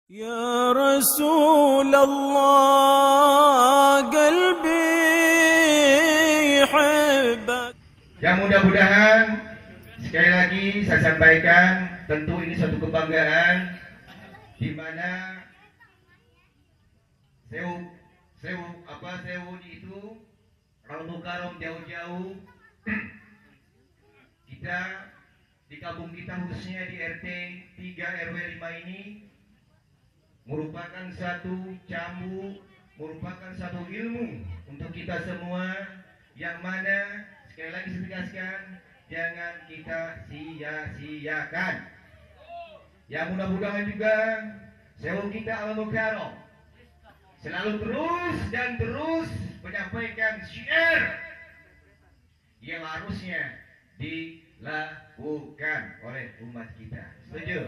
يا رسول الله قلبي يحبك. Yang mudah-mudahan sekali lagi saya sampaikan, tentu ini suatu kebanggaan di mana Sewu itu Raudul Karom jauh-jauh kita di kampung kita khususnya di RT 3 RW 5 ini merupakan satu cambu, merupakan satu ilmu untuk kita semua, yang mana sekali lagi saya tegaskan, jangan kita sia-siakan. Yang mudah-mudahan juga sewu kita Al-Mukarram selalu terus menyampaikan syiar yang harusnya dilakukan oleh umat kita. Setuju?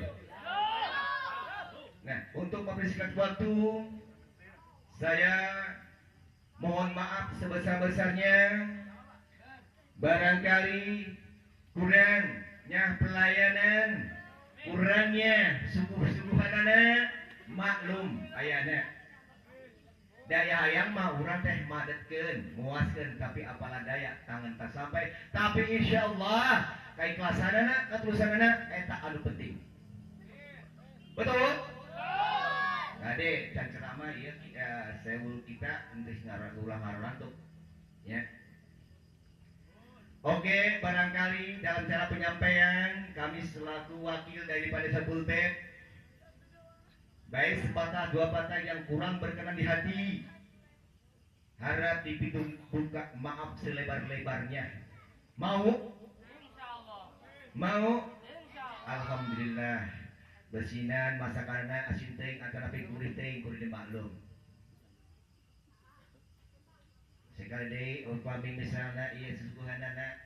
Nah, untuk mempersingkat waktu, saya mohon maaf sebesar-besarnya barangkali kurangnya pelayanan, kurangnya sungguh-sungguhan anak, maklum ayana. Daya hayang mah urang teh madetkeun, muaskeun, tapi apalah daya tangan tak sampai. Tapi insyaallah kaikhlasanana, katulusanana eta anu penting. Betul? Gade can ceramah ieu sewu kita geus ngarulang tuh. Ya. Oke, barangkali dalam cara penyampaian kami selaku wakil daripada Sepultet, baik sepatah dua patah yang kurang berkenan di hati, harap dipintu buka maaf selebar-lebarnya. Mau? Mau? Alhamdulillah. Besinan masakanna asin teh antara pe gurih teh kudu dimaklum. Sekali deui upami misalna ieu susuhanana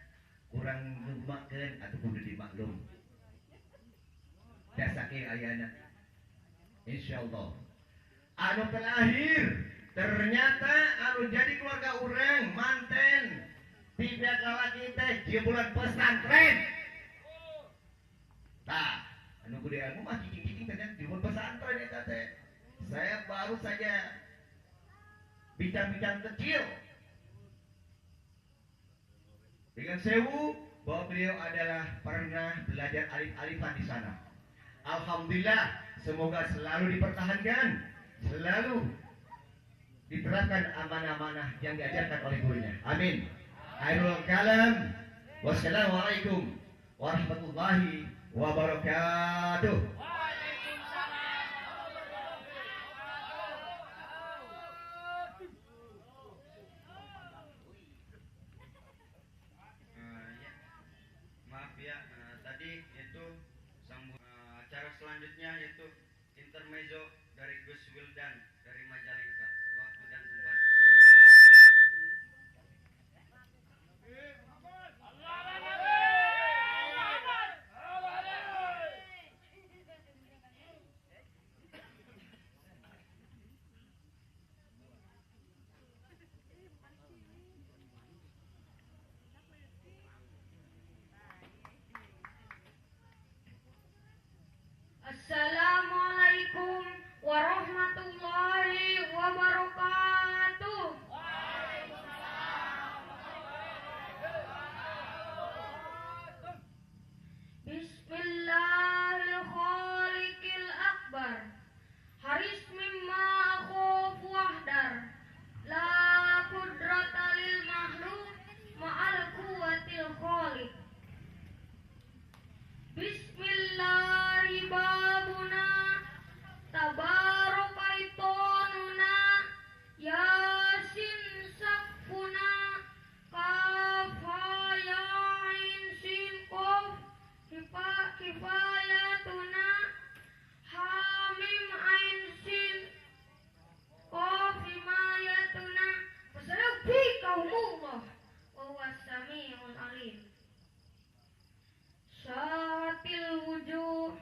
kurang ngeumakeun atuh kudu dimaklum. Da saking ayana. Insyaallah. Anu terakhir, ternyata anu jadi keluarga urang manten tidak lalaki teh jebolan pesantren. Tah, anu gede anu mah cicing-cicing teh jebolan pesantren eta teh. Saya baru saja bincang-bincang kecil dengan Sewu bahwa beliau adalah pernah belajar alif-alifan di sana. Alhamdulillah, semoga selalu dipertahankan, selalu diterapkan amanah-amanah yang diajarkan oleh gurunya. Amin. Akhirul kalam. Wassalamualaikum warahmatullahi wabarakatuh. Maaf ya, tadi itu acara selanjutnya yaitu intermezzo dari Gus Wildan dari Majalengka. Waktu dan tempat saya persilakan. Assalamualaikum warahmatullahi wabarakatuh. Bismillahirrahmanirrahim akbar. Haris mimma akhuf wahdar. La qudrata lil makhluk ma'al quwwatil khaliq. Bismillahi babuna tabarokaitonuna yasin sakfuna kafayain sin kof kifayatuna hamim ain sin kof himayatuna wasalafi kaumullah wa huwas sami'ul alim. Syatil wujuh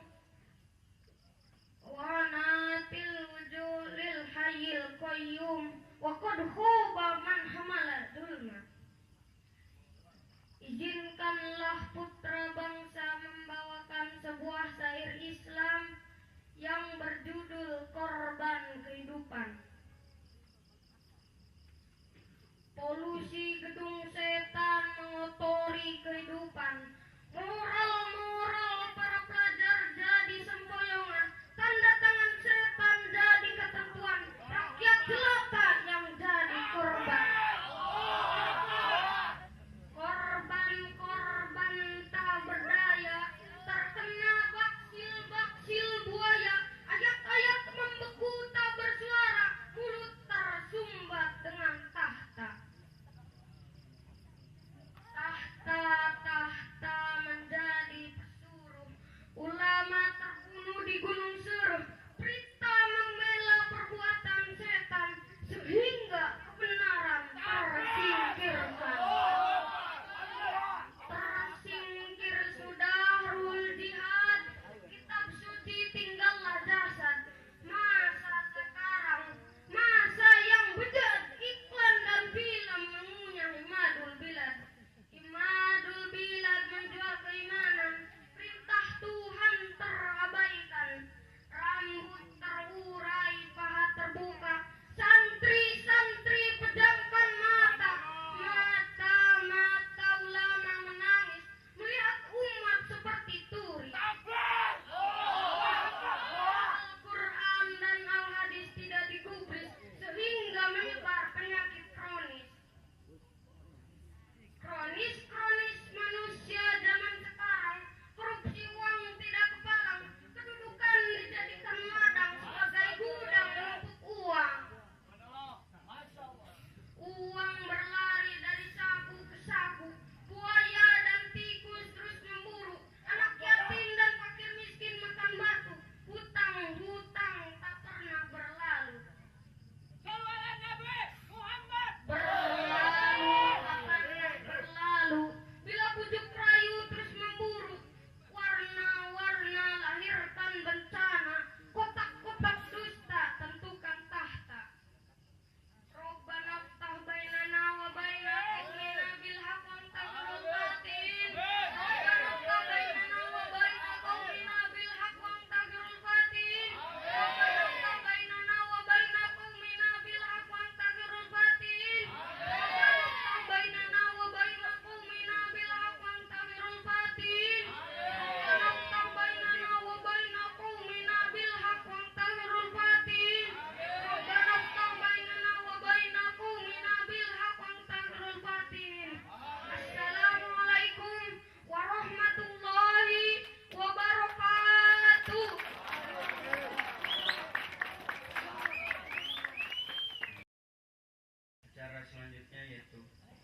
wanatil wujuh lil hayyil qayyum wa qad khaba man hamala zulma. Izinkanlah putra bangsa membawakan sebuah syair Islam yang berjudul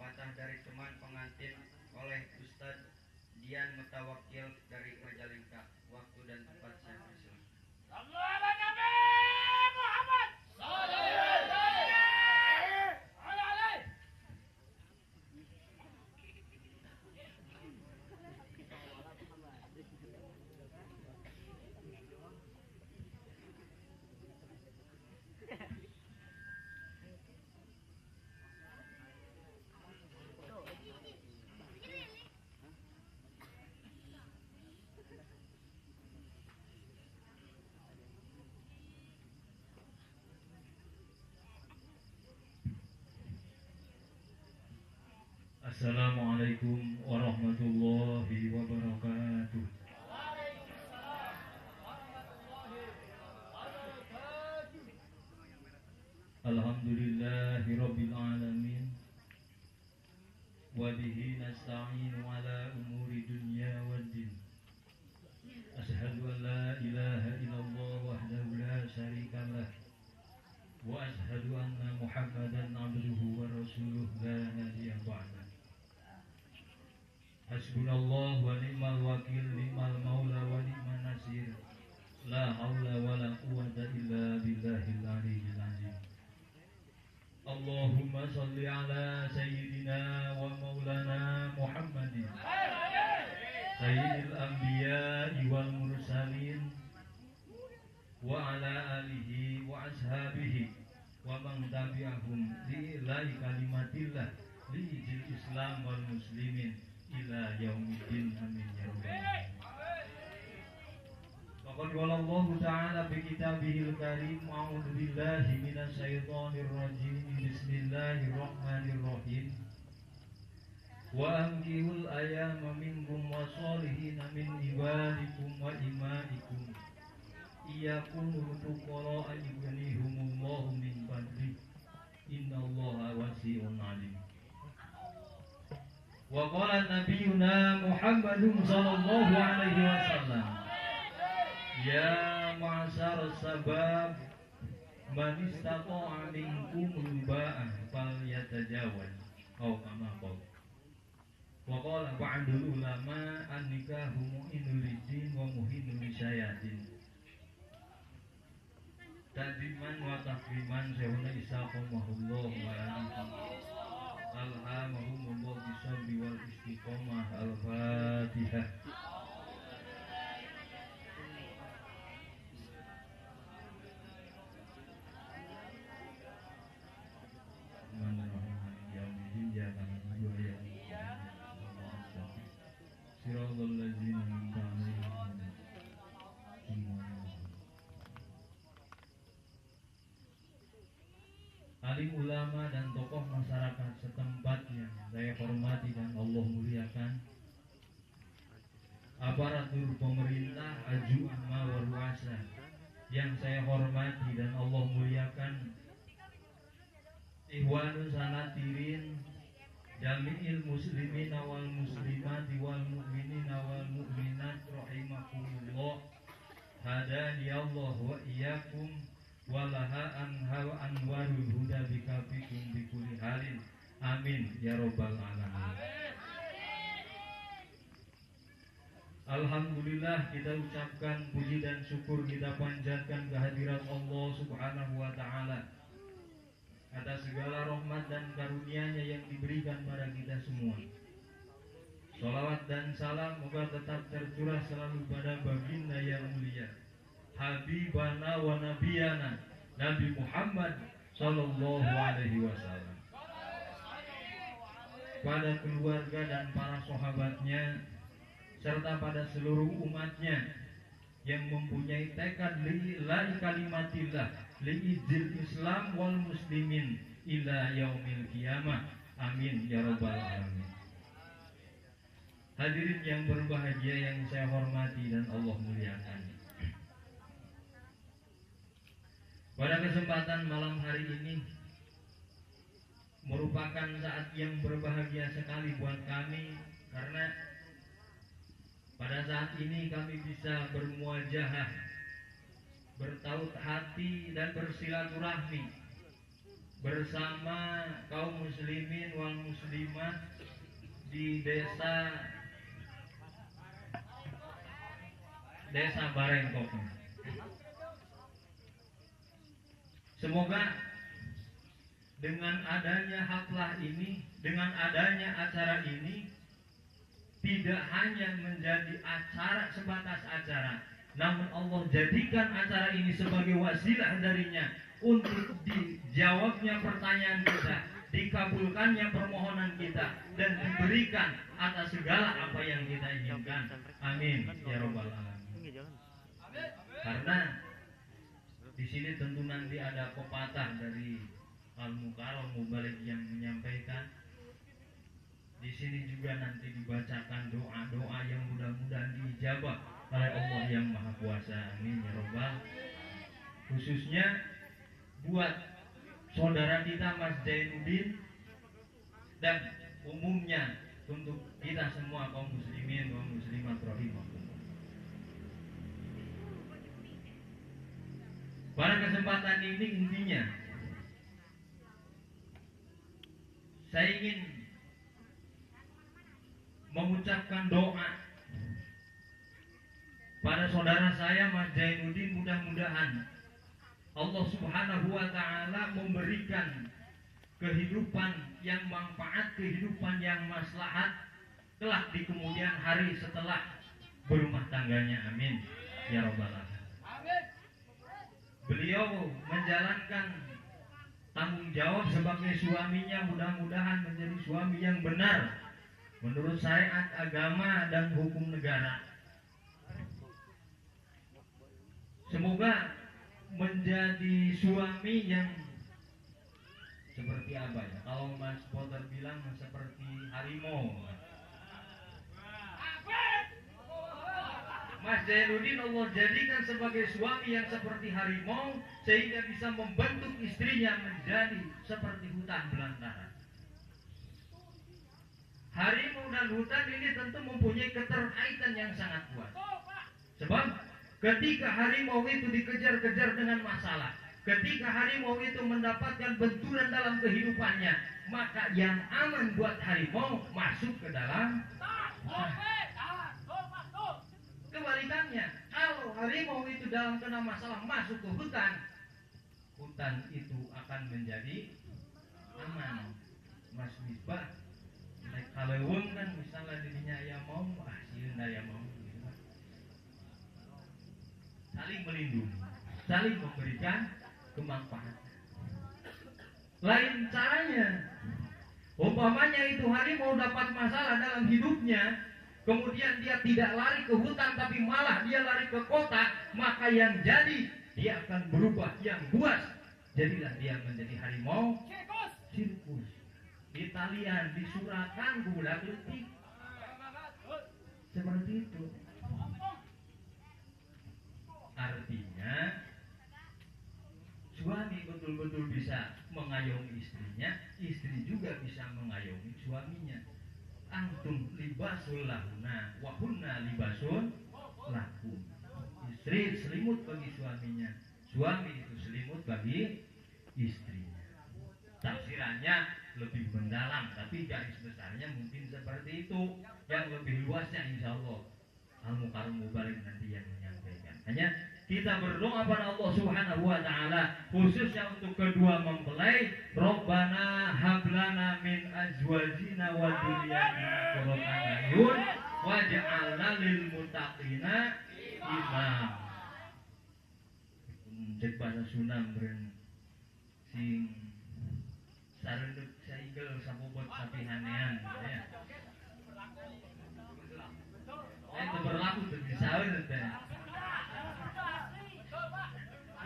patah dari teman pengantin oleh Ustadz Dian Mutawakil dari Majalengka. Waktu dan tempat saya persilakan. Assalamualaikum warahmatullahi wabarakatuh. Alhamdulillahi rabbil alamin. Wa bihi nasta'inu ala umuri dunya waddin. Ashhadu an la ilaha illallah wahdahu la syarika lah. Wa ashhadu anna Muhammadan abduhu wa rasuluh la nabiyya ba'da. Hasbunallah wa ni'mal wakil, ni'mal maula wa ni'man nasir. La haula wa la quwwata illa billahil aliyyil azim. Allahumma salli ala sayyidina wa maulana Muhammadin sayyidil anbiya'i wal mursalin wa ala alihi wa ashabihi wa man tabi'ahum li ilahi kalimatillah li ijil islam wal muslimin ila yaumiddin, amin ya rabbal alamin. Faqad qala Allah ta'ala fi kitabihil karim, a'udzu billahi minasy syaithanir rajim, bismillahirrahmanirrahim. Wa ankihul ayama minkum wasolihina min ibadikum wa imaikum iyakunu fuqara yughnihumullahu min fadli innallaha wasi'un alim. Wa qala nabiyuna Muhammadun sallallahu alaihi wasallam, ya ma'syar sabab man istata'a minkumul ba'ah falyatajawaz atau kama qala. Wa qala ba'dul ulama an-nikahu mu'inul lidin wa muhinul lisyayatin. Tadiman wa takriman sehuna isaqamahullah wa alihi alhamahumullah bisabri wal istiqomah. Al-Fatihah. Alim ulama dan tokoh masyarakat setempat yang saya hormati dan Allah muliakan, aparatur pemerintah aju amma waruasa yang saya hormati dan Allah muliakan, ikhwanus sanatirin jami'il muslimin wal muslimati wal mu'minin wal mu'minat rahimakumullah, hadani Allah wa iyyakum walaha anha wa anwarul huda bikafikum bikuli halin, amin ya rabbal alamin. Alhamdulillah, kita ucapkan puji dan syukur, kita panjatkan kehadirat Allah subhanahu wa ta'ala atas segala rahmat dan karunia-Nya yang diberikan pada kita semua. Salawat dan salam moga tetap tercurah selalu pada baginda yang mulia, Habibana wa Nabiyana Nabi Muhammad sallallahu alaihi wasallam, pada keluarga dan para sahabatnya, serta pada seluruh umatnya yang mempunyai tekad lillahi kalimatillah liizil Islam wal muslimin ila yaumil qiyamah, amin ya rabbal alamin. Hadirin yang berbahagia yang saya hormati dan Allah muliakan, pada kesempatan malam hari ini merupakan saat yang berbahagia sekali buat kami, karena pada saat ini kami bisa bermuajahah, bertaut hati dan bersilaturahmi bersama kaum muslimin wal muslimat di desa Barengkok. Semoga dengan adanya haflah ini, dengan adanya acara ini, tidak hanya menjadi acara sebatas acara, namun Allah jadikan acara ini sebagai wasilah darinya untuk dijawabnya pertanyaan kita, dikabulkannya permohonan kita, dan diberikan atas segala apa yang kita inginkan. Amin ya robbal alamin. Karena di sini tentu nanti ada pepatah dari Al-Mukarram Mubalik yang menyampaikan. Di sini juga nanti dibacakan doa-doa yang mudah-mudahan diijabah oleh Allah yang Maha Kuasa. Amin ya robbal. Khususnya buat saudara kita Mas Zainuddin dan umumnya untuk kita semua kaum muslimin kaum muslimat rahimahullah. Pada kesempatan ini intinya saya ingin mengucapkan doa pada saudara saya Mas Zainuddin, mudah-mudahan Allah Subhanahu wa taala memberikan kehidupan yang manfaat, kehidupan yang maslahat kelak di kemudian hari setelah berumah tangganya. Amin ya robbal alamin. Beliau menjalankan tanggung jawab sebagai suaminya, mudah-mudahan menjadi suami yang benar menurut syariat agama dan hukum negara. Semoga menjadi suami yang seperti apa ya? Kalau Mas Potter bilang seperti harimau. Mas Zainuddin Allah jadikan sebagai suami yang seperti harimau sehingga bisa membentuk istrinya menjadi seperti hutan belantara. Harimau dan hutan ini tentu mempunyai keterkaitan yang sangat kuat. Sebab ketika harimau itu dikejar-kejar dengan masalah, ketika harimau itu mendapatkan benturan dalam kehidupannya, maka yang aman buat harimau masuk ke dalam hutan. Kebalikannya, kalau harimau itu dalam kena masalah masuk ke hutan, hutan itu akan menjadi aman. Mas Misbah, kalau kan misalnya dirinya ya mau, sieun ya mau, saling melindungi, saling memberikan kemanfaatan. Lain caranya, umpamanya itu harimau dapat masalah dalam hidupnya, kemudian dia tidak lari ke hutan tapi malah dia lari ke kota, maka yang jadi dia akan berubah yang buas. Jadilah dia menjadi harimau sirkus. Italian disurakan budak letik. Seperti itu. Artinya suami betul-betul bisa mengayomi istrinya, istri juga bisa mengayomi suaminya. Antum libasul lahuna wa hunna libasul lakum. Istri selimut bagi suaminya, suami itu selimut bagi istrinya. Tafsirannya lebih mendalam, tapi garis besarnya mungkin seperti itu. Yang lebih luasnya insya Allah Al-Mukarram Mubalik nanti yang menyampaikan. Hanya kita berdoa pada Allah Subhanahu wa taala khususnya untuk kedua mempelai, Rabbana hablana min azwajina wa dzurriyyatina qurrata a'yun waj'alna lil muttaqina imam. Cek bahasa Sunda beren sing sarenduk saigel sabobot sapihanean ya. Itu berlaku bagi sawer teh.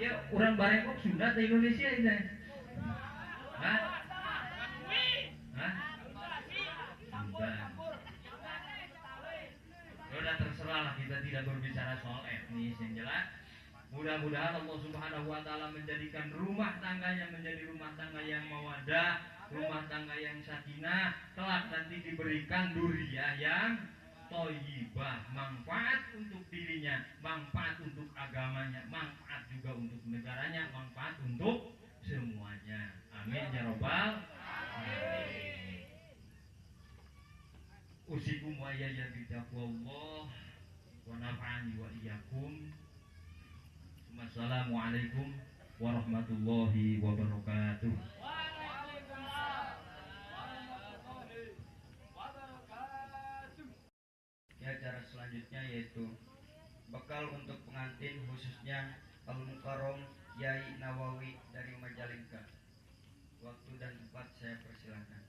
Ya, orang Barengkok Sunda atau Indonesia ini? Hah? Hah? Sunda. Udah terserah lah, kita tidak berbicara soal etnis yang jelas. Mudah-mudahan Allah Subhanahu wa taala menjadikan rumah tangganya menjadi rumah tangga yang mawaddah, rumah tangga yang sakinah, kelak nanti diberikan duriyah yang thayyibah, manfaat untuk dirinya, manfaat untuk agamanya, manfaat juga untuk negaranya, manfaat untuk semuanya. Amin. Amin ya robbal alamin. Usikum wa iyaya bitaqwallah wa naf'ani wa iyyakum. Wassalamualaikum warahmatullahi wabarakatuh. Ya, cara selanjutnya yaitu bekal untuk pengantin khususnya Al-Mukarram Yai Nawawi dari Majalengka. Waktu dan tempat saya persilahkan.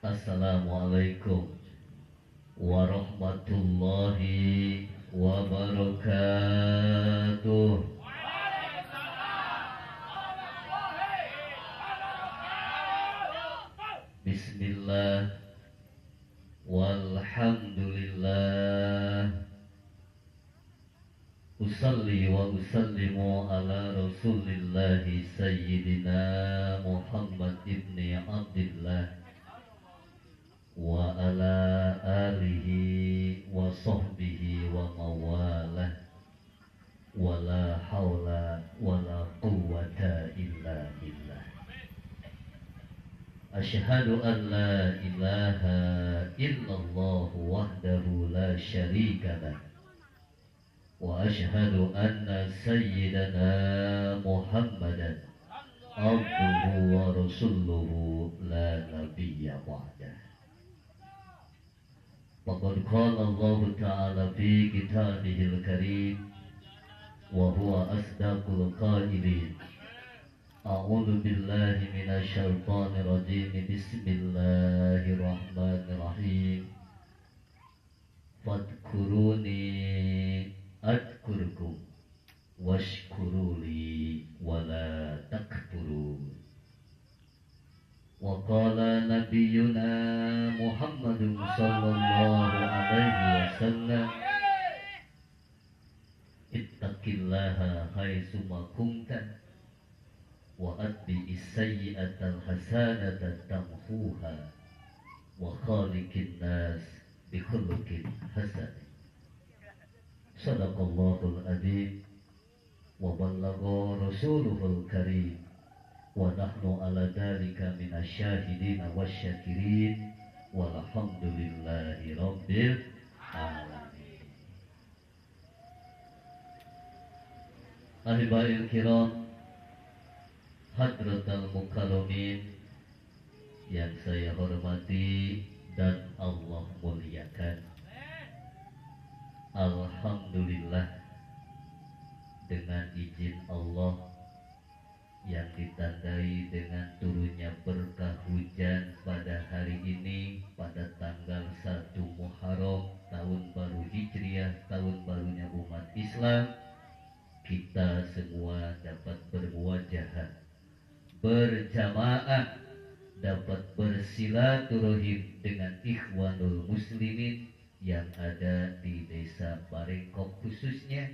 Assalamualaikum warahmatullahi wabarakatuh. Bismillah walhamdulillah, usalli wa usallimu ala rasulillahi sayyidina Muhammad ibni Abdillah wa ala alihi wa sahbihi wa mawalah, wa la hawla wa la quwwata illa billah. Asyhadu an la ilaha illallah wahdahu la syarika lah, wa asyhadu anna sayyidana Muhammadan abduhu wa rasuluhu la nabiyya ba'dah. Faqad qala Allah Ta'ala fi kitabihil karim wa huwa asdaqul qailin. A'udzu billahi minasy syaithanir rajim. Bismillahirrahmanirrahim. Fadkuruni adkurkum washkuruli wala takfurun. Wa qala nabiyyuna Muhammadun sallallahu alaihi wasallam, ittaqillaha haitsu ma kunta wa atbi'is sayyi'atal hasanata tamhuha wa khaliqin nas bi khuluqin hasan. Sadaqallahul adzim wa ballagha rasuluhul karim. Wa nahnu ala dhalika minasyahidin wasyakirin walhamdulillahi rabbil alamin. Ahibail kiram, hadratal mukarramin yang saya hormati dan Allah muliakan. Alhamdulillah, dengan izin Allah yang ditandai dengan turunnya berkah hujan pada hari ini, pada tanggal 1 Muharram, tahun baru Hijriah, tahun barunya umat Islam, kita semua dapat bermuajahat, berjamaah, dapat bersilaturahim dengan ikhwanul muslimin yang ada di desa Barengkok khususnya,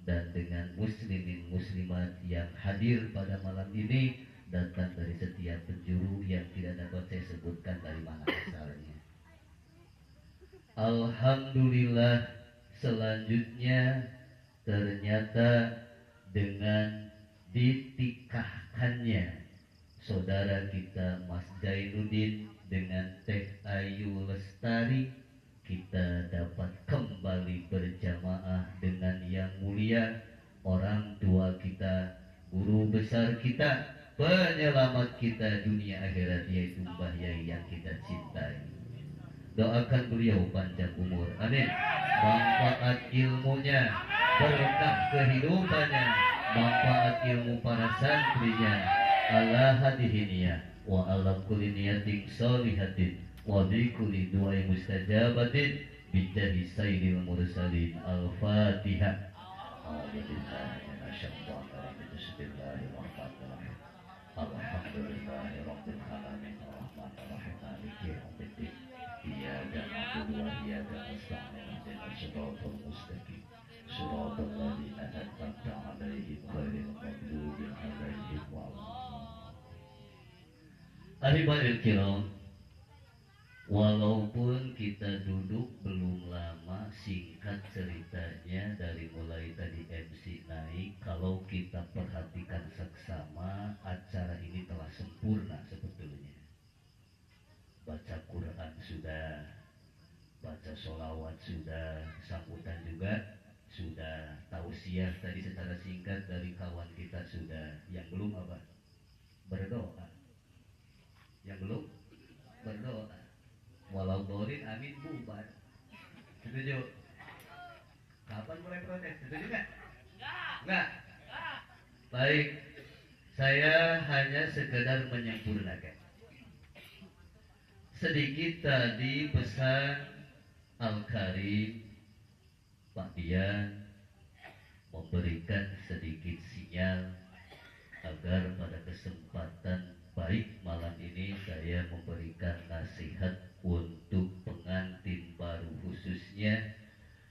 dan dengan muslimin muslimat yang hadir pada malam ini, datang dari setiap penjuru yang tidak dapat saya sebutkan dari mana asalnya. Alhamdulillah, selanjutnya ternyata dengan ditikahkannya saudara kita Mas Jainuddin dengan Teh Ayu Lestari, kita dapat kembali berjamaah dengan yang mulia orang tua kita, guru besar kita, penyelamat kita dunia akhirat, yaitu Mbah Yai yang kita cintai. Doakan beliau panjang umur, amin. Manfaat ilmunya, berkah kehidupannya, manfaat ilmu para santrinya, ala hadihiniyah wa ala kulli niyatin sholihatin wa bi kulli du'ai mustajabatin bijahi sayyidil mursalin. Al-Fatihah. A'udzubillahi minasyaitonir rajim. Bismillahirrahmanirrahim. Alhamdulillahirabbil alamin. Bismillahirrahmanirrahim. Maliki yaumiddin. Iyyaka na'budu wa iyyaka nasta'in. Ihdinas siratal mustaqim. Siratal ladzina an'amta 'alaihim ghairil maghdubi 'alaihim waladdallin. Ahibadil kiram, walaupun kita duduk belum lama, singkat ceritanya dari mulai tadi MC naik, kalau kita perhatikan seksama, acara ini telah sempurna sebetulnya. Baca Quran sudah, baca sholawat sudah, sambutan juga sudah, tausiah tadi secara singkat dari kawan kita sudah. Yang belum apa? Berdoa. Yang belum berdoa. Walau dorin amin bubar. Setuju? Kapan mulai protes? Setuju nggak? Nggak. Baik, saya hanya sekedar menyempurnakan. Sedikit tadi pesan Al-Karim Pak Dian memberikan sedikit sinyal agar pada kesempatan baik malam ini saya memberikan nasihat untuk pengantin baru khususnya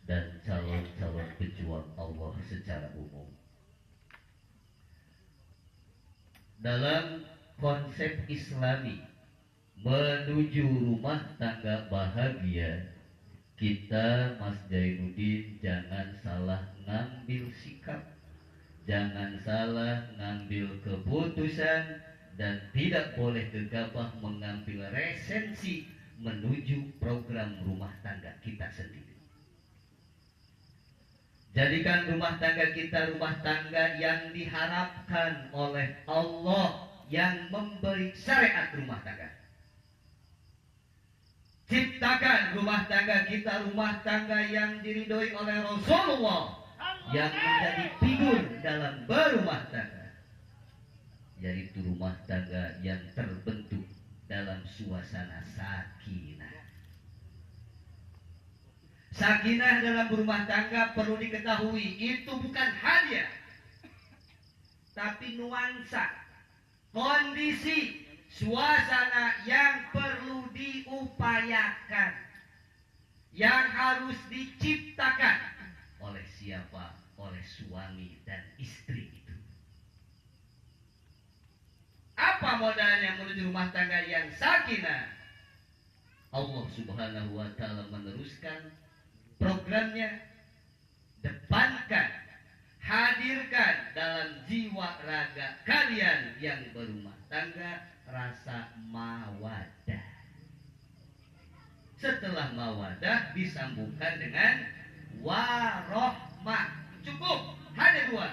dan calon-calon pejuang Allah secara umum. Dalam konsep Islami menuju rumah tangga bahagia, kita Mas Jainuddin jangan salah ngambil sikap, jangan salah ngambil keputusan, dan tidak boleh gegabah mengambil resensi menuju program rumah tangga kita sendiri. Jadikan rumah tangga kita rumah tangga yang diharapkan oleh Allah yang memberi syariat rumah tangga. Ciptakan rumah tangga kita rumah tangga yang diridhoi oleh Rasulullah, yang menjadi figur dalam berumah tangga, yaitu rumah tangga yang terbentuk dalam suasana sakinah. Sakinah dalam berumah tangga perlu diketahui, itu bukan hadiah, tapi nuansa, kondisi, suasana yang perlu diupayakan, yang harus diciptakan oleh siapa? Oleh suami dan istri itu. Apa modalnya menuju rumah tangga yang sakinah? Allah Subhanahu wa ta'ala meneruskan programnya. Depankan, hadirkan dalam jiwa raga kalian yang berumah tangga rasa mawadah. Setelah mawadah disambungkan dengan warohmah. Cukup, hanya dua.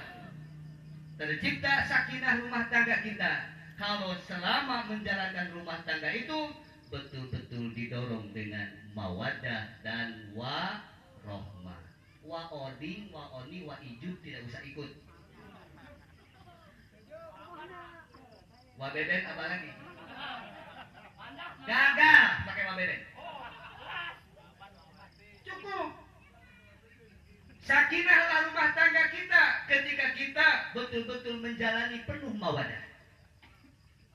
Tercipta sakinah rumah tangga kita kalau selama menjalankan rumah tangga itu betul-betul didorong dengan mawadah dan warohmah. Wa oding, wa oni, wa ijub tidak usah ikut. Wa beben apa lagi? Gagal pakai wa beben. Cukup. Sakinahlah rumah tangga kita ketika kita betul-betul menjalani penuh mawadah,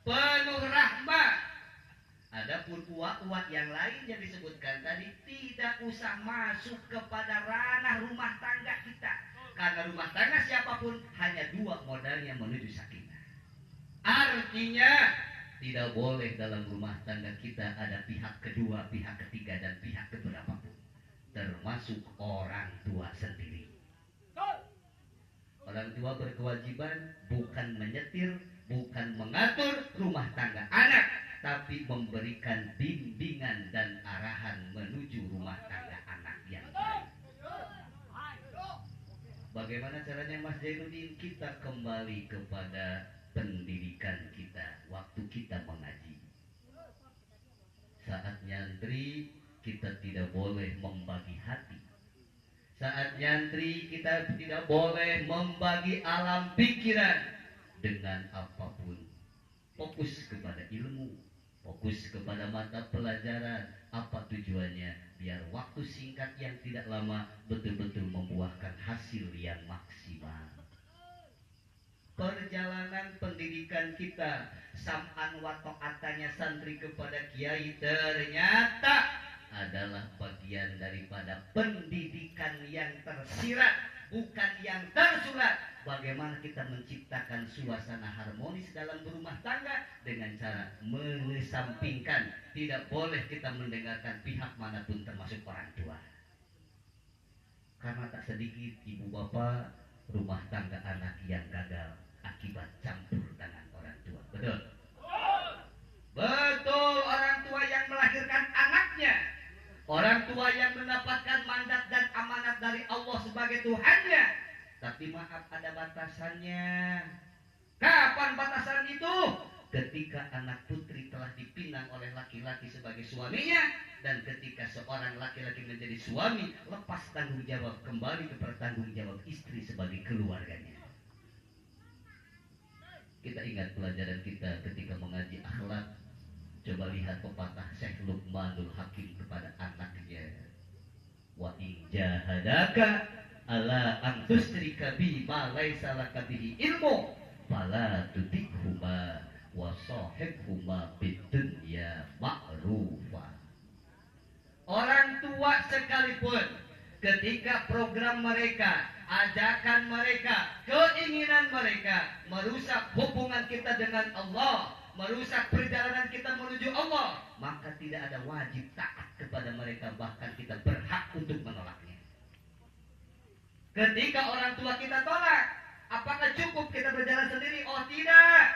penuh rahmat. Adapun uak-uak yang lain yang disebutkan tadi tidak usah masuk kepada ranah rumah tangga kita. Karena rumah tangga siapapun hanya dua modalnya menuju sakinah. Artinya tidak boleh dalam rumah tangga kita ada pihak kedua, pihak ketiga, dan pihak keberapapun, termasuk orang tua sendiri. Orang tua berkewajiban bukan menyetir, bukan mengatur rumah tangga anak, tapi memberikan bimbingan dan arahan menuju rumah tangga anak yang baik. Bagaimana caranya Mas Jainuddin? Kita kembali kepada pendidikan kita waktu kita mengaji. Saat nyantri kita tidak boleh membagi hati. Saat nyantri kita tidak boleh membagi alam pikiran dengan apapun. Fokus kepada ilmu, fokus kepada mata pelajaran. Apa tujuannya? Biar waktu singkat yang tidak lama betul-betul membuahkan hasil yang maksimal. perjalanan pendidikan kita, sam'an wa ta'atanya santri kepada kiai ternyata adalah bagian daripada pendidikan yang tersirat, bukan yang tersurat. Bagaimana kita menciptakan suasana harmonis dalam berumah tangga dengan cara mengesampingkan, tidak boleh kita mendengarkan pihak manapun termasuk orang tua. Karena tak sedikit ibu bapak rumah tangga anak yang gagal akibat campur tangan orang tua. Betul? Betul, orang tua yang melahirkan anaknya, orang tua yang mendapatkan mandat dan amanat dari Allah sebagai Tuhannya. Tapi maaf, ada batasannya. Kapan batasan itu? Ketika anak putri telah dipinang oleh laki-laki sebagai suaminya, dan ketika seorang laki-laki menjadi suami, lepas tanggung jawab kembali kepada tanggung jawab istri sebagai keluarganya. Kita ingat pelajaran kita ketika mengaji akhlak. Coba lihat pepatah Syekh Luqmanul Hakim kepada anaknya. Wa in jahadaka ala an tusyrika bi ma laisa laka bihi ilmu fala tutikhuma wa sahibhuma bid dunya ma'rufa. Orang tua sekalipun ketika program mereka, ajakan mereka, keinginan mereka merusak hubungan kita dengan Allah, merusak perjalanan kita menuju Allah, maka tidak ada wajib taat kepada mereka, bahkan kita berhak untuk menolaknya. Ketika orang tua kita tolak, apakah cukup kita berjalan sendiri? Oh tidak.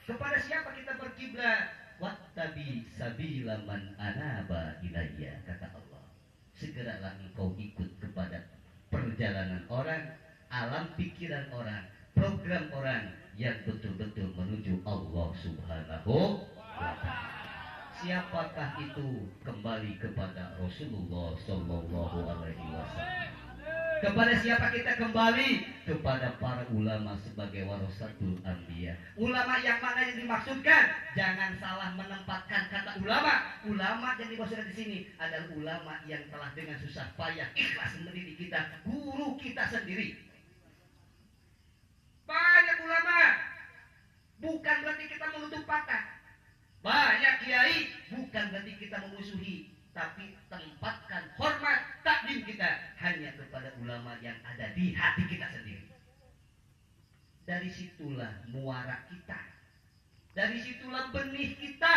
Kepada siapa kita berkiblat? Wattabi sabila man anaba ilayya, kata Allah. Segeralah engkau ikut kepada perjalanan orang, alam pikiran orang, program orang yang betul-betul menuju Allah Subhanahu wa ta'ala. Siapakah itu? Kembali kepada Rasulullah Sallallahu Alaihi Wasallam. Kepada siapa kita kembali? Kepada para ulama sebagai warasatul anbiya. Ulama yang mana yang dimaksudkan? Jangan salah menempatkan kata ulama. Ulama yang dimaksudkan di sini adalah ulama yang telah dengan susah payah ikhlas mendidik kita, guru kita sendiri. Banyak ulama, bukan berarti kita menutup patah. Banyak kiai, bukan berarti kita memusuhi, tapi tempatkan hormat, takdim kita hanya kepada ulama yang ada di hati kita sendiri. Dari situlah muara kita, dari situlah benih kita,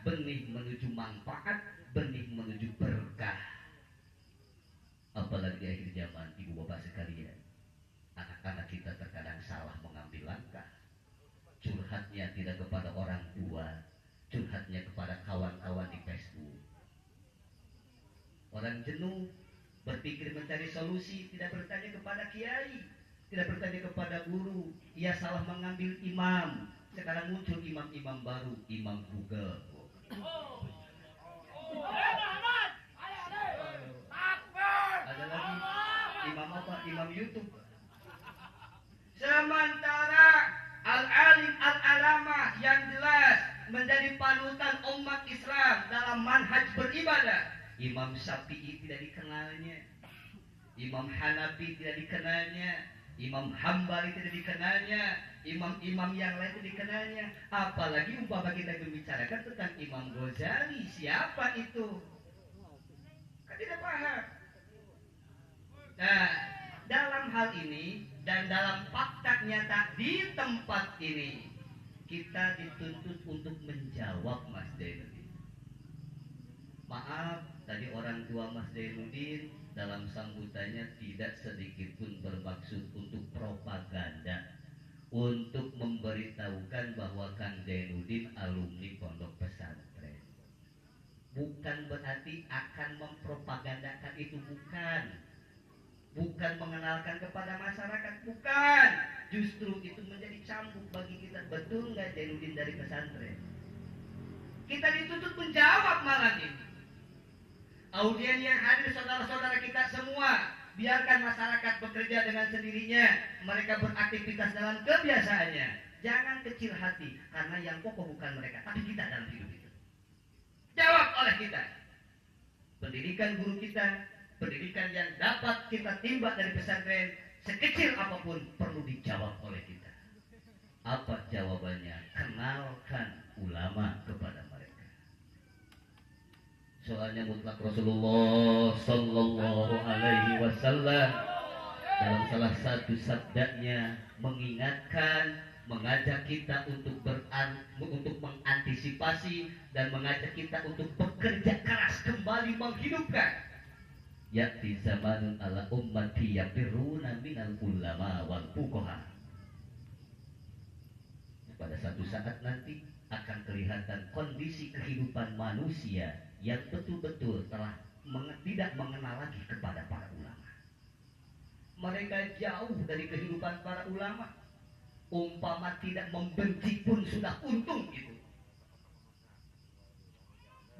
benih menuju manfaat, benih menuju berkah. Apalagi di akhir zaman, ibu bapak sekalian, anak-anak kita terkadang salah mengambil langkah. Curhatnya tidak kepada orang tua, curhatnya kepada kawan-kawan di Facebook. Orang jenuh berpikir mencari solusi, tidak bertanya kepada kiai, tidak bertanya kepada guru. Ia salah mengambil imam. Sekarang muncul imam-imam baru, imam Google. Ada lagi imam apa? Imam YouTube. Sementara al-alim al-alamah yang jelas menjadi panutan umat Islam dalam manhaj beribadah. Imam Syafi'i tidak dikenalnya, Imam Hanafi tidak dikenalnya, Imam Hambali tidak dikenalnya, imam-imam yang lain tidak dikenalnya. Apalagi umpama kita membicarakan tentang Imam Ghazali, siapa itu? Kan tidak paham. Nah, dalam hal ini dan dalam fakta nyata di tempat ini, kita dituntut untuk menjawab, Mas Zainuddin. Maaf, tadi orang tua Mas Zainuddin dalam sambutannya tidak sedikit pun bermaksud untuk propaganda, untuk memberitahukan bahwa Kang Zainuddin alumni pondok pesantren. Bukan berarti akan mempropagandakan itu, bukan mengenalkan kepada masyarakat, bukan. Justru itu menjadi cambuk bagi kita. Betul nggak Zainuddin dari pesantren? Kita dituntut menjawab malam ini. Audien yang hadir, saudara-saudara kita semua, biarkan masyarakat bekerja dengan sendirinya, mereka beraktivitas dalam kebiasaannya. Jangan kecil hati, karena yang pokok bukan mereka, tapi kita dalam hidup itu. Jawab oleh kita. Pendidikan guru kita, pendidikan yang dapat kita timba dari pesantren, sekecil apapun perlu dijawab oleh kita. Apa jawabannya? Kenalkan ulama kepada mereka. Soalnya mutlak Rasulullah Sallallahu Alaihi Wasallam dalam salah satu sabdanya mengingatkan, mengajak kita untuk mengantisipasi dan mengajak kita untuk bekerja keras kembali menghidupkan. Ya'ti zamanun ala ummati yafirruna minal ulama wal fuqaha. Pada satu saat nanti akan kelihatan kondisi kehidupan manusia yang betul-betul telah tidak mengenal lagi kepada para ulama. Mereka jauh dari kehidupan para ulama. Umpama tidak membenci pun sudah untung itu.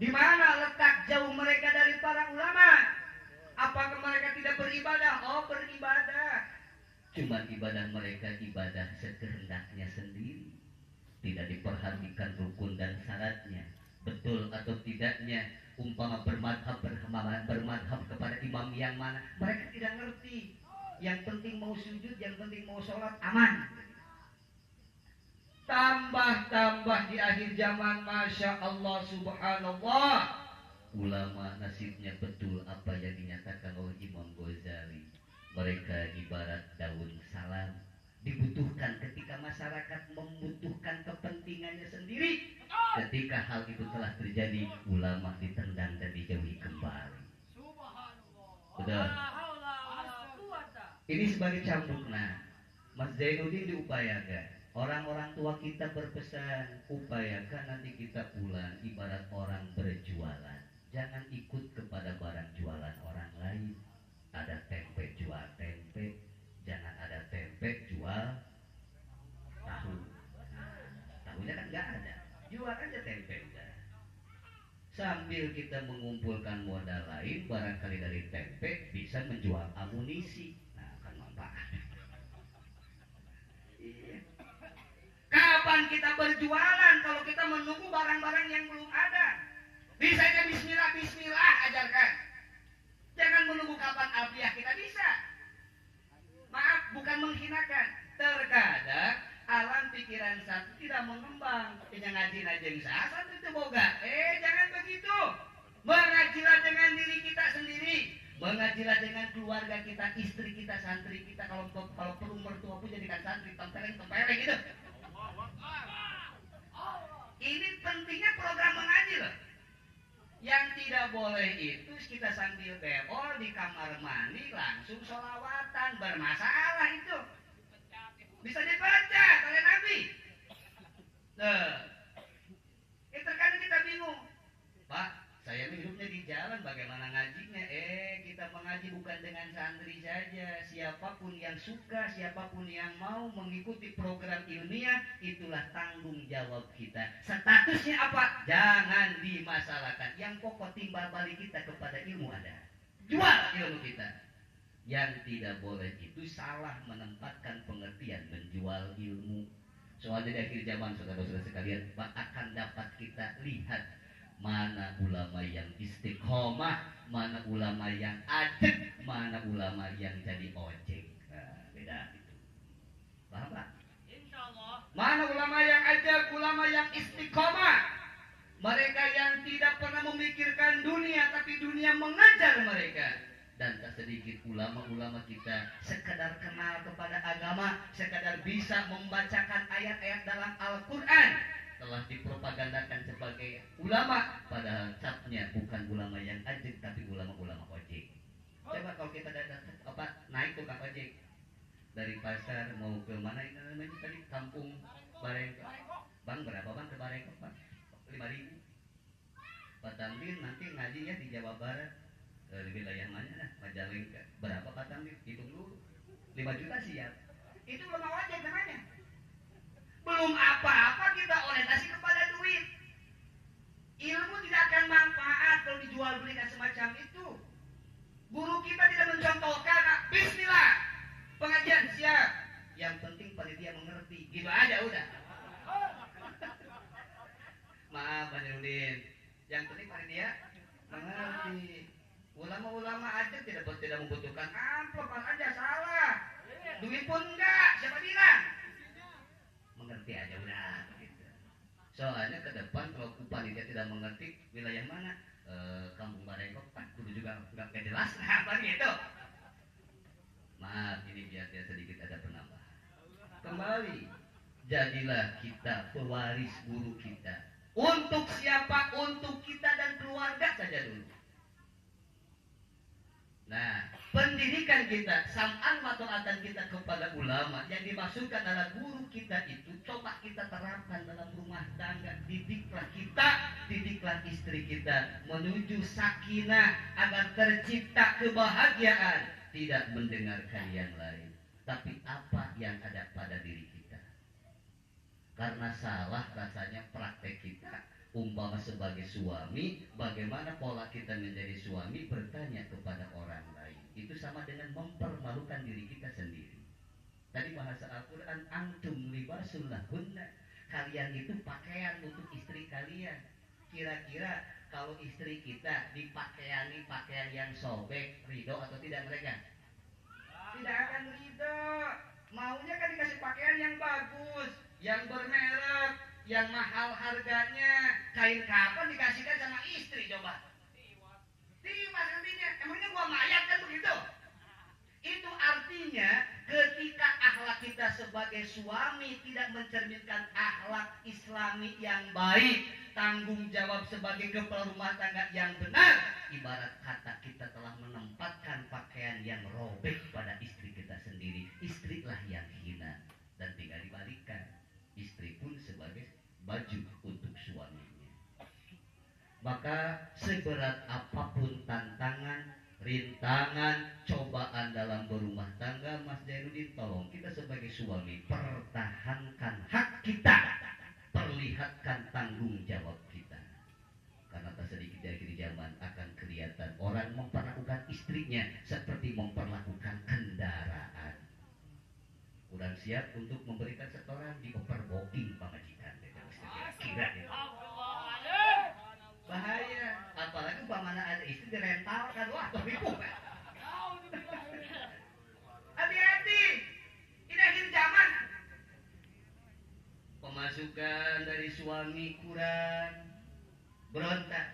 Di mana letak jauh mereka dari para ulama? Apakah mereka tidak beribadah? Oh, beribadah. Cuma ibadah mereka ibadah sekehendaknya sendiri. Tidak diperhatikan rukun dan syaratnya. Betul atau tidaknya umpama bermadhab kepada imam yang mana, mereka tidak ngerti. Yang penting mau sujud, yang penting mau sholat, aman. Tambah-tambah di akhir zaman, Masya Allah subhanallah, ulama nasibnya betul apa yang dinyatakan oleh Imam Ghazali. Mereka ibarat daun salam, dibutuhkan ketika masyarakat membutuhkan kepentingannya sendiri. Ketika hal itu telah terjadi, ulama ditendang dan dijauhi kembali. Betul. Ini sebagai cambuk. Nah, Mas Zainuddin diupayakan. Orang-orang tua kita berpesan, upayakan nanti kita pulang ibarat orang berjualan. Jangan ikut kepada barang jualan orang lain. Ada tempe, jual tempe. Jangan ada tempe, jual tahu. Tahunya kan nggak ada. Jual aja tempe udah. Sambil kita mengumpulkan modal lain, barangkali dari tempe bisa menjual amunisi. Nah, kan manfaat. Iya. Kapan kita berjualan kalau kita menunggu barang-barang yang belum ada? Bisa aja bismillah, bismillah ajarkan. Jangan menunggu kapan alfiah kita bisa. Maaf, bukan menghinakan. Terkadang alam pikiran satu tidak mengembang. Yang ngaji-ngaji satu itu boga. Jangan begitu. Mengajilah dengan diri kita sendiri. Mengajilah dengan keluarga kita, istri kita, santri kita. Kalau perlu mertua pun jadikan santri, tempeleng gitu. Ini pentingnya program mengaji loh. Yang tidak boleh itu kita sambil beol di kamar mandi langsung sholawatan, bermasalah itu. Bisa dibaca oleh Nabi. Terkadang kita bingung, Pak, saya ini hidupnya di jalan, bagaimana ngajinya? Kita mengaji bukan dengan santri saja. Siapapun yang suka, siapapun yang mau mengikuti program ilmiah, itulah tanggung jawab kita. Statusnya apa? Jangan dimasalahkan. Yang pokok timbal balik kita kepada ilmu ada. Jual ilmu kita. Yang tidak boleh itu salah menempatkan pengertian menjual ilmu. Soalnya di akhir zaman, saudara-saudara sekalian, akan dapat kita lihat mana ulama yang istiqomah, mana ulama yang ajak, mana ulama yang jadi ojek. Nah, beda itu. Paham tak? Insyaallah. Mana ulama yang ajak, ulama yang istiqomah. Mereka yang tidak pernah memikirkan dunia, tapi dunia mengajar mereka. Dan tak sedikit ulama-ulama kita sekadar kenal kepada agama, sekadar bisa membacakan ayat-ayat dalam Al-Quran, telah dipropagandakan sebagai ulama, padahal capnya bukan ulama yang ajik, tapi ulama-ulama ojek. Coba kalau kita naik tukang ojek dari pasar mau ke mana itu namanya tadi, kampung Barengkok. Bang, berapa bang ke Barengkok, Bang? 5.000. Pak Tamrin nanti ngajinya di Jawa Barat, di wilayah mana? Majalengka. Berapa Pak Tamrin? Hitung dulu. 5 juta siap. Itu ulama ojek namanya. Belum apa-apa kita orientasi kepada duit. Ilmu tidak akan manfaat kalau dijual belikan semacam itu. Guru kita tidak mencontohkan, bismillah, pengajian siap. Yang penting panitia mengerti. Gitu aja udah. Maaf Pak Nurdin. Yang penting panitia mengerti. Ulama-ulama aja tidak membutuhkan amplop aja salah. duit pun enggak, siapa bilang? Mengerti aja udah begitu. Soalnya ke depan kalau panitia tidak mengerti wilayah mana, Kampung Barengkok, kudu juga nggak jelas, apa gitu. Maaf, ini biar sedikit ada penambahan. Kembali, jadilah kita pewaris guru kita. Untuk siapa? Untuk kita dan keluarga saja dulu. Nah, pendidikan kita, sam'an wa ta'atan kita kepada ulama yang dimaksudkan adalah guru kita itu coba kita terapkan dalam rumah tangga. Didiklah kita, didiklah istri kita menuju sakinah agar tercipta kebahagiaan, tidak mendengarkan yang lain, tapi apa yang ada pada diri kita. Karena salah rasanya praktek kita. Umpama sebagai suami, bagaimana pola kita menjadi suami bertanya kepada orang lain. Itu sama dengan mempermalukan diri kita sendiri. Tadi bahasa Al-Quran, antum libasul lahunna. Kalian itu pakaian untuk istri kalian. Kira-kira kalau istri kita dipakaiani pakaian yang sobek, ridho atau tidak mereka? Tidak akan ridho. Maunya kan dikasih pakaian yang bagus, yang bermerek, yang mahal harganya. Kain kapan dikasihkan sama istri coba? Tiwas nantinya. Emangnya gua mayat kan begitu? Itu artinya ketika akhlak kita sebagai suami tidak mencerminkan akhlak islami yang baik, tanggung jawab sebagai kepala rumah tangga yang benar, ibarat kata kita telah menempatkan pakaian yang robek pada istri kita sendiri. Istrilah yang hina dan tinggal dibalikkan. Istri pun sebagai baju untuk suaminya. Maka seberat apapun tantangan, rintangan, cobaan dalam berumah tangga, Mas Jainuddin, tolong kita sebagai suami pertahankan hak kita, perlihatkan tanggung jawab kita. Karena tak sedikit di akhir zaman akan kelihatan orang memperlakukan istrinya seperti memperlakukan kendaraan. Kurang siap untuk memberikan setoran di overbooking pemajikan. Kira itu bahaya, apalagi umpamanya ada istri dirental kan, wah terhimpuk kan. Hati-hati, ini akhir zaman. Pemasukan dari suami kurang, berontak.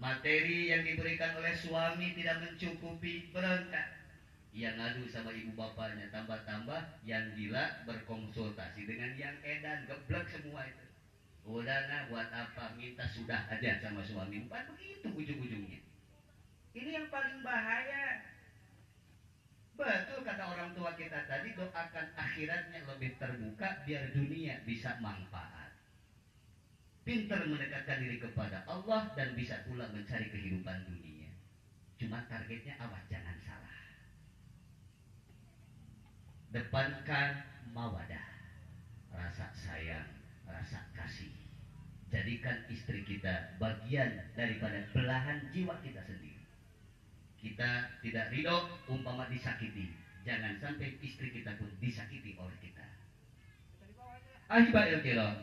Materi yang diberikan oleh suami tidak mencukupi, berontak. Yang ngadu sama ibu bapaknya, tambah-tambah yang gila berkonsultasi dengan yang edan, geblek semua itu. Udah nah, buat apa, minta sudah aja sama suami. Bukan begitu ujung-ujungnya. Ini yang paling bahaya. Betul kata orang tua kita tadi, doakan akhiratnya lebih terbuka biar dunia bisa manfaat. Pintar mendekatkan diri kepada Allah dan bisa pula mencari kehidupan dunia. Cuma targetnya awas jangan salah. Depankan mawadah, rasa sayang, rasa kasih. Jadikan istri kita bagian daripada belahan jiwa kita sendiri. Kita tidak ridho umpama disakiti. Jangan sampai istri kita pun disakiti oleh kita. Ahibahil kiram,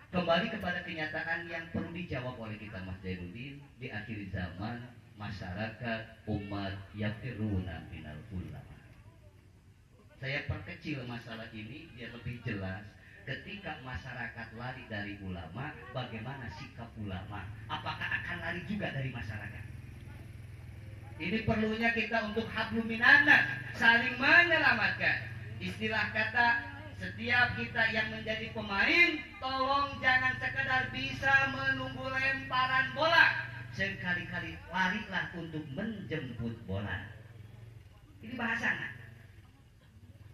kembali kepada kenyataan yang perlu dijawab oleh kita, Mas Jainuddin. Di akhir zaman, masyarakat, umat yafiruna minal ulama. Saya perkecil masalah ini biar lebih jelas. Ketika masyarakat lari dari ulama, bagaimana sikap ulama? Apakah akan lari juga dari masyarakat? Ini perlunya kita untuk hablum minannas, saling menyelamatkan. Istilah kata, setiap kita yang menjadi pemain, tolong jangan sekedar bisa menunggu lemparan bola. Sekali-kali larilah untuk menjemput bola. Ini bahasanya.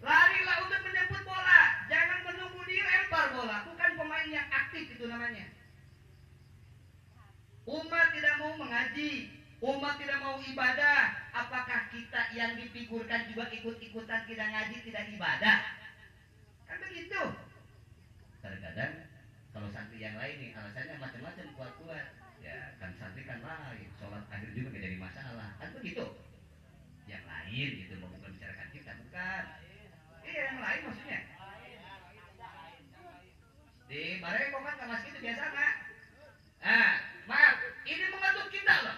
Larilah untuk menjemput bola, jangan menunggu dilempar bola. Bukan pemain yang aktif itu namanya. Umat tidak mau mengaji, umat tidak mau ibadah. Apakah kita yang difigurkan juga ikut-ikutan tidak ngaji, tidak ibadah? Kan begitu. Kadang-kadang kalau santri yang lain nih alasannya macam-macam kuat-kuat. Ya kan santri kan lain, sholat akhir juga gak jadi masalah. Kan begitu. Yang lain gitu, bukan bicarakan kita, bukan. Yang lain maksudnya di Barengkok kan kemas itu biasa nggak? Nah, maaf, ini mengatur kita loh.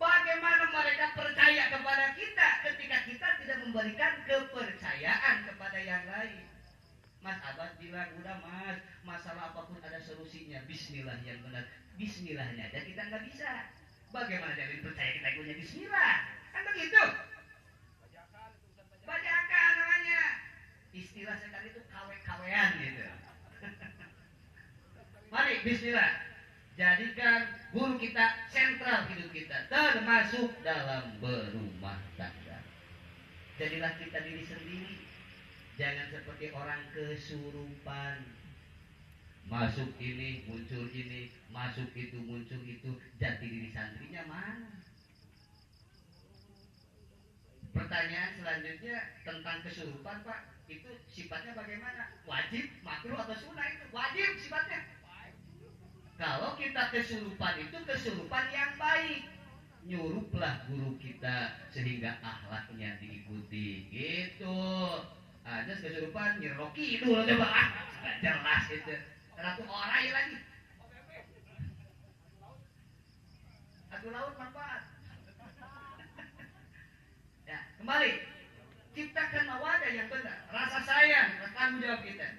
Bagaimana mereka percaya kepada kita ketika kita tidak memberikan kepercayaan kepada yang lain. Mas Abad bilang, udah mas, masalah apapun ada solusinya. Bismillah yang benar. Bismillahnya aja kita nggak bisa. Bagaimana jadi percaya kita punya bismillah? Kan begitu. Bajakan namanya. Istilah sekarang itu kawe-kawean gitu. Mari bismillah. Jadikan guru kita sentral hidup kita, termasuk dalam berumah tangga. Jadilah kita diri sendiri. Jangan seperti orang kesurupan. Masuk ini, muncul ini, masuk itu, muncul itu. Jati diri santrinya mana? Pertanyaan selanjutnya tentang kesurupan, Pak. Itu sifatnya bagaimana? Wajib, makruh atau sunnah itu? Wajib sifatnya. Kalau kita kesurupan itu kesurupan yang baik. Nyuruplah guru kita sehingga akhlaknya diikuti. Gitu. Ada kesurupan nyeroki itu coba jelas itu. Ratu orai lagi. Ratu laut manfaat. Ya, kembali. Ciptakan mawadah yang benar, rasa sayang, tanggung jawab kita.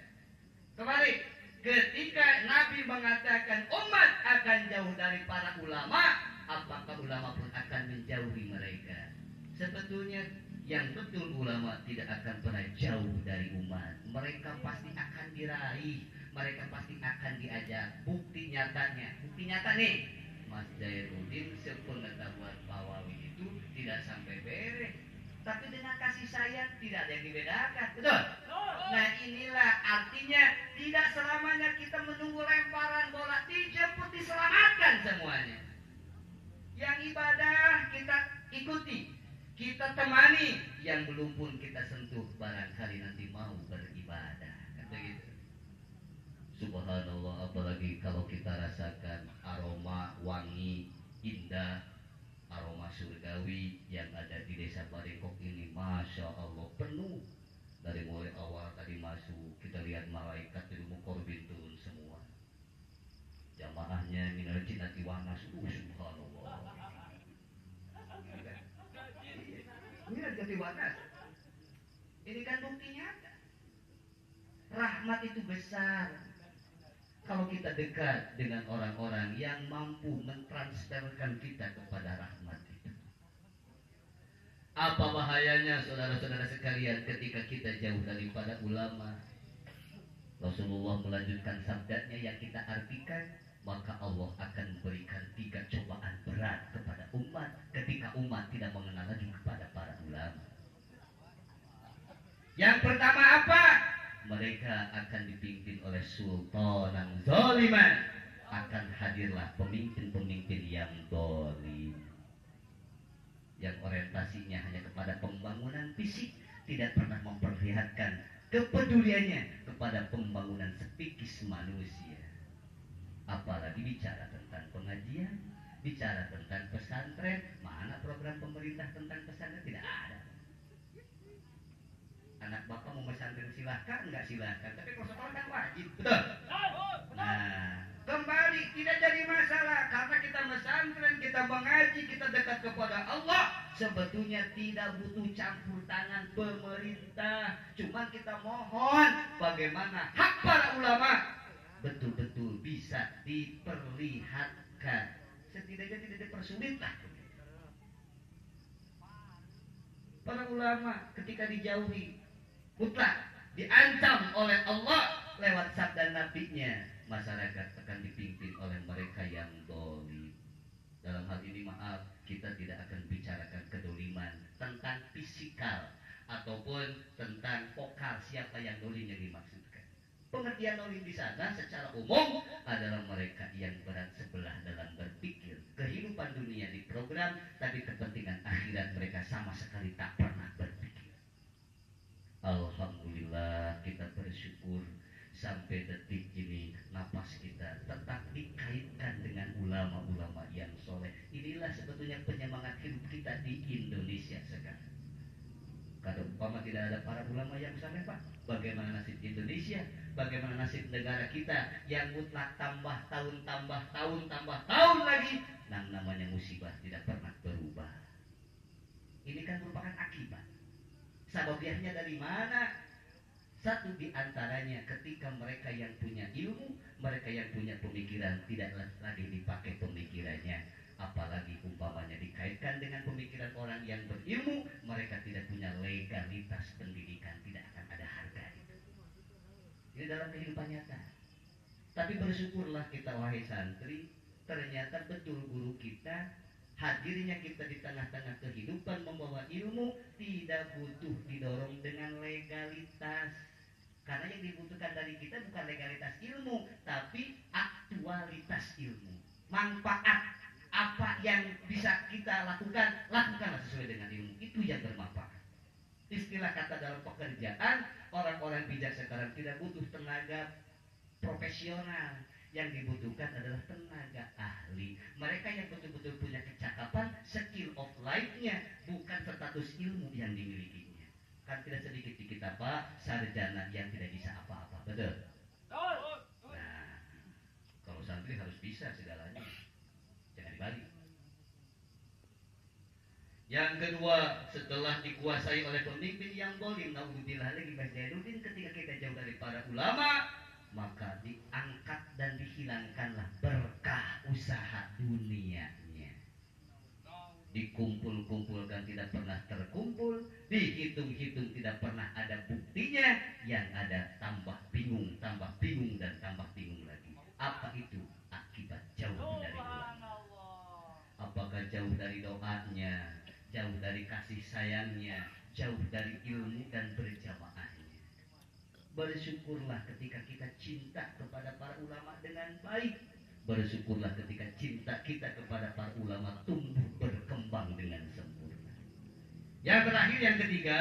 Kembali, ketika Nabi mengatakan umat akan jauh dari para ulama, apakah ulama pun akan menjauhi mereka? Sebetulnya yang betul ulama tidak akan pernah jauh dari umat. Mereka pasti akan diraih, mereka pasti akan diajak. Bukti nyatanya, bukti nyata nih, Mas Jairuddin sepengetahuan Pawawi itu tidak sampai beres. Tapi dengan kasih sayang tidak ada yang dibedakan, betul? Nah inilah artinya tidak selamanya kita menunggu lemparan bola, dijemput diselamatkan semuanya. Yang ibadah kita ikuti, kita temani, yang belum pun kita sentuh barangkali nanti mau beribadah, kan begitu. Subhanallah, apalagi kalau kita rasakan aroma wangi indah, aroma surgawi yang ada di desa Barengkok ini, masya Allah penuh. Dari mulai awal tadi masuk, kita lihat malaikat ilmu korbin turun semua. Jamaahnya minal jinnati wan nas, subhanallah. Minal jinnati wan nas. Ini kan bukti nyata. Rahmat itu besar. Kalau kita dekat dengan orang-orang yang mampu mentransferkan kita kepada rahmat itu. Apa bahayanya saudara-saudara sekalian ketika kita jauh daripada ulama? Rasulullah melanjutkan sabdanya yang kita artikan, maka Allah akan memberikan 3 cobaan berat kepada umat ketika umat tidak mengenal lagi kepada para ulama. Yang pertama apa? Mereka akan dipimpin oleh sultanan zaliman. Akan hadirlah pemimpin-pemimpin yang zalim, yang orientasinya hanya kepada pembangunan fisik, tidak pernah memperlihatkan kepeduliannya kepada pembangunan psikis manusia. Apalagi bicara tentang pengajian, bicara tentang pesantren, mana program pemerintah tentang pesantren? Tidak ada. Anak bapak mau pesantren silahkan, enggak silahkan, tapi kalau sekolah kan wajib, betul? Nah, kembali tidak jadi masalah karena kita pesantren, kita mengaji, kita dekat kepada Allah. Sebetulnya tidak butuh campur tangan pemerintah, cuma kita mohon bagaimana hak para ulama betul-betul bisa diperlihatkan, setidaknya tidak dipersulit lah. Para ulama ketika dijauhi, mutlak diancam oleh Allah lewat sabda nabinya, masyarakat akan dipimpin oleh mereka yang dolim. Dalam hal ini maaf, kita tidak akan bicarakan kedoliman tentang fisikal ataupun tentang vokal siapa yang dolim yang dimaksudkan. Pengertian dolim di sana secara umum adalah mereka yang berat sebelah dalam berpikir. Kehidupan dunia diprogram, tapi kepentingan akhirat mereka sama sekali tak pernah berpikir. Alhamdulillah kita bersyukur sampai detik ini napas kita tetap dikaitkan dengan ulama-ulama yang soleh. Inilah sebetulnya penyemangat hidup kita di Indonesia sekarang. Kalau umpama tidak ada para ulama yang soleh, Pak, bagaimana nasib Indonesia? Bagaimana nasib negara kita yang mutlak tambah tahun lagi? Namanya musibah tidak pernah berubah. Ini kan merupakan akibat. Sababiahnya dari mana? Satu di antaranya ketika mereka yang punya ilmu, mereka yang punya pemikiran tidak lagi dipakai pemikirannya. Apalagi umpamanya dikaitkan dengan pemikiran orang yang berilmu, mereka tidak punya legalitas pendidikan, tidak akan ada harga itu. Ini dalam kehidupan nyata. Tapi bersyukurlah kita wahai santri, ternyata betul guru kita, hadirnya kita di tengah-tengah kehidupan membawa ilmu tidak butuh didorong dengan legalitas. Karena yang dibutuhkan dari kita bukan legalitas ilmu, tapi aktualitas ilmu. Manfaat apa yang bisa kita lakukan, lakukanlah sesuai dengan ilmu. Itu yang bermanfaat. Istilah kata dalam pekerjaan, orang-orang bijak sekarang tidak butuh tenaga profesional. Yang dibutuhkan adalah tenaga ahli. Mereka yang betul-betul punya kecakapan, skill of life-nya, bukan status ilmu yang dimilikinya. Kan tidak sedikit di kita Pak, sarjana yang tidak bisa apa-apa. Betul? Nah, kalau santri harus bisa segalanya. Jangan dibalik. Yang kedua, setelah dikuasai oleh pemimpin yang zalim, naudzubillah lagi Mas Jainuddin, ketika kita jauh dari para ulama, maka diangkat dan dihilangkanlah berkah usaha dunianya. Dikumpul-kumpulkan tidak pernah terkumpul, dihitung-hitung tidak pernah ada buktinya, yang ada tambah bingung dan tambah bingung lagi. Apa itu? Akibat jauh dari ulama. Apakah jauh dari doanya, jauh dari kasih sayangnya, jauh dari ilmu dan berjamaahnya. Bersyukurlah ketika kita cinta kepada para ulama dengan baik. Bersyukurlah ketika cinta kita kepada para ulama tumbuh berkembang dengan sempurna. Yang terakhir, yang ketiga,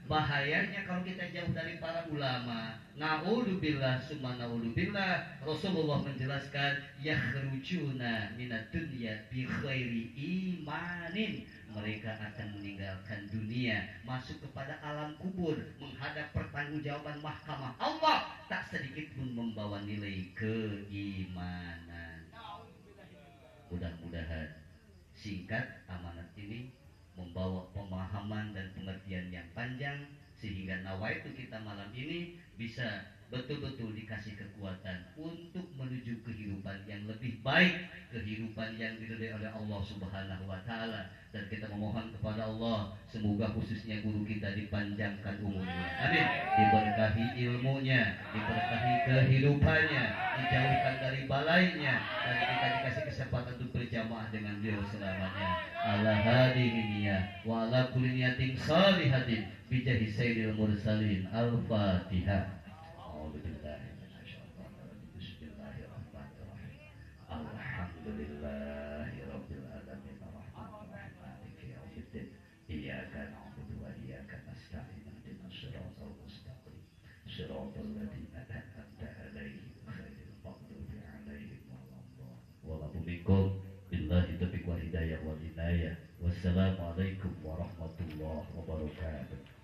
bahayanya kalau kita jauh dari para ulama. Na'udzubillah summa na'udzubillah. Rasulullah menjelaskan yakhrujuna minad dunya bi khairi imanin. Mereka akan meninggalkan dunia, masuk kepada alam kubur, menghadap pertanggungjawaban mahkamah Allah, tak sedikit pun membawa nilai keimanan. Mudah-mudahan singkat amanat ini membawa pemahaman dan pengertian yang panjang, sehingga nawaitu kita malam ini bisa betul-betul dikasih kekuatan untuk menuju kehidupan yang lebih baik, kehidupan yang diridhai oleh Allah Subhanahu wa taala. Dan kita memohon kepada Allah semoga khususnya guru kita dipanjangkan umurnya, amin, diberkahi ilmunya, diberkahi kehidupannya, dijauhkan dari balainya, dan kita dikasih kesempatan untuk berjamaah dengan beliau selamanya. Ala hadiniyah wa ala kulli niyatin shalihatin bijahi sayyidil mursalin. Al-Fatihah. Alhamdulillahirabbil alamin arrahmanir rahim maliki yaumiddin iyyaka na'budu wa iyyaka nasta'in ihdinas siratal mustaqim siratal ladzina an'amta 'alaihim ghairil maghdubi 'alaihim waladdallin. Billahi taufiq wal hidayah wal inayah. Wassalamualaikum warahmatullahi wabarakatuh.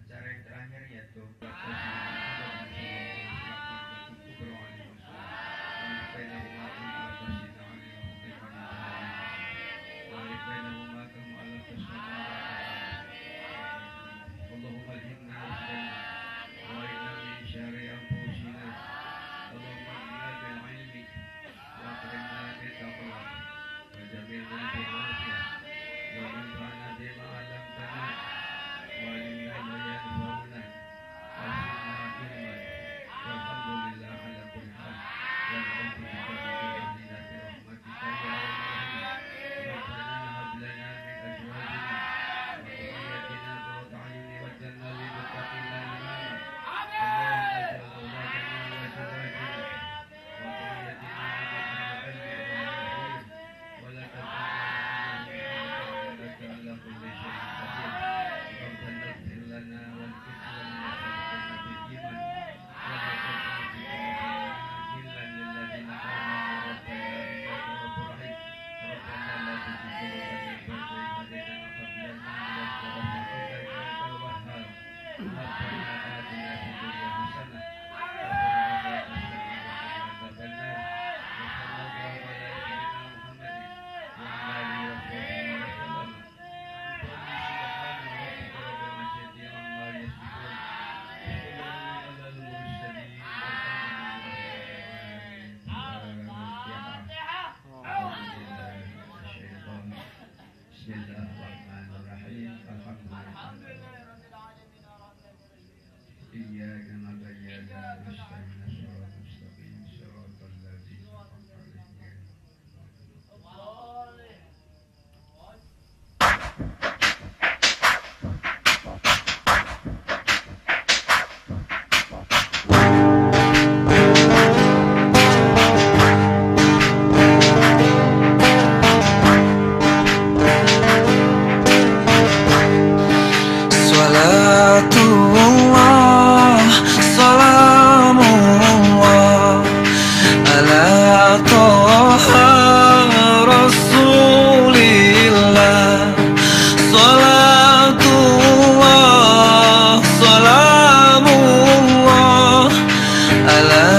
Acara yang terakhir yaitu Alif bainahuma على